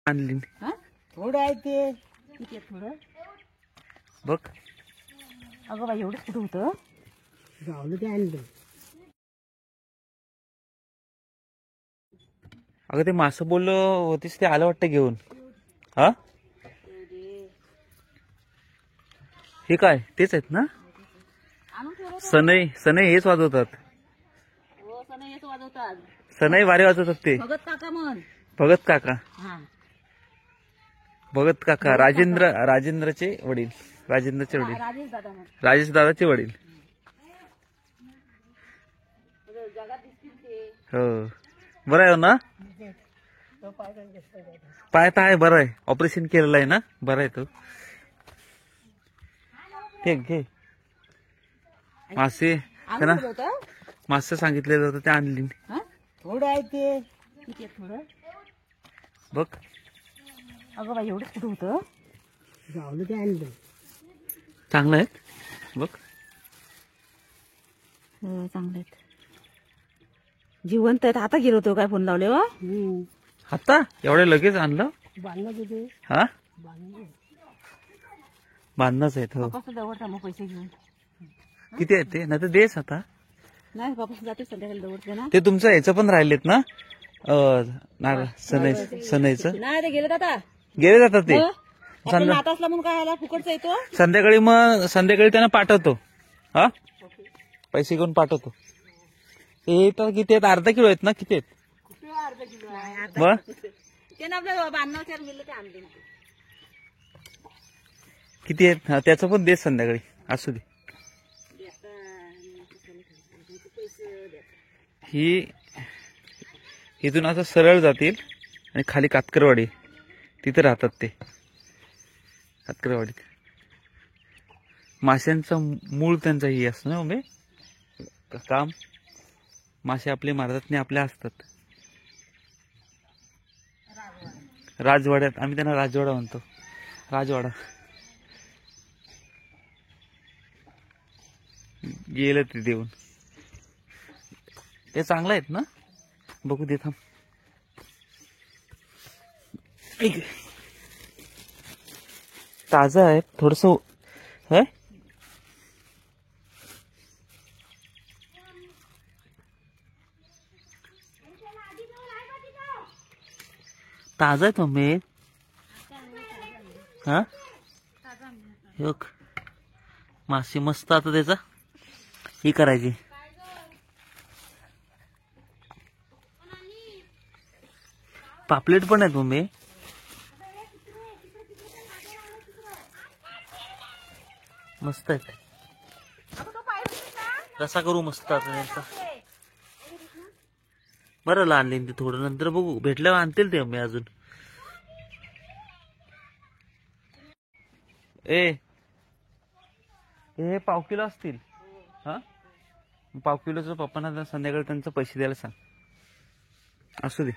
आणली थोडं आहे ते किती थोडं बघ. अगं बाई एवढं कुठं होतं गावलं ते आणलं. अगं ते मासं बोललो होतीस ते आलं वाटतं घेऊन. हा हे काय तेच आहेत ना. सनई सनई हेच वाजवतात. हो सनई हेच वाजवतात. सनई वारे वाजवतात ते भगत काका म्हण. भगत काका. हा भगत काका राजेंद्रचे वडील. राजेंद्रचे वडील राजेश दादा म्हण. राजेश दादाचे वडील. जगात दिसतील ते. हो बरं आहे ना. पाय तर आहे बरं आहे. ऑपरेशन केलेलं आहे ना. बरं आहे तो. ते घे मासे. ना मासे सांगितलेलं होतं ते आणली. थोडं आहे ते किती थोडं बघ. अगं बाई एवढं कुठं होतं गावलं ते आणलं. चांगलं आहे बघ. चांगले आहेत. जिवंत आहेत. आता गेलो होतो काय फोन लावले वा. आता एवढे लगेच आणलं. बांधलं तिथे हा बांधलं बांधणंच आहेत. हो बापास दवडता मग पैसे घेऊन. किती आहेत ते नाही तर देस आता. नाही बापास जाते संध्याकाळी दवडते ना. ते तुमचं याचं पण राहिलेत ना. सनईचं नाही ते गेले आता गेले जातात ते. नात असला म्हणून काय आला फुकटचा येतो. संध्याकाळी मग संध्याकाळी त्यांना पाठवतो. हा पैसे घेऊन पाठवतो. हे तर किती आहेत. अर्धा किलो आहेत ना. किती आहेत अर्धा किलो बर. ते ना आपल्या बांधण्यावर मिळलं ते आणले. किती आहेत. हा त्याचं पण दे संध्याकाळी. असू दे. ही इथून असं सरळ जातील आणि खाली कातकरवाडी तिथे राहतात ते. कातकरवाडीत माशांचं मूळ त्यांचं ही असतं ना. उभे काम मासे आपले मारतात नाही आपल्या असतात. राजवाड्यात आम्ही त्यांना राजवाडा म्हणतो. राजवाडा गेलं ते देऊन. ते चांगलं आहेत ना. बघू दे थांब. ताजा आहे थोडस. है ताजा आहे तुम्ही. हा मासे मस्त. आता त्याचा ही करायची. पापलेट पण आहे तुम्ही. मस्त आहेत. रसा करू मस्त आता त्यांचा. बरं आणले ते थोडं नंतर बघू भेटल्यावर आणतील ते मी अजून. हे पाव किलो असतील. हा पाव किलोचं पप्पांना संध्याकाळी त्यांचं पैसे द्यायला सांग. असू दे.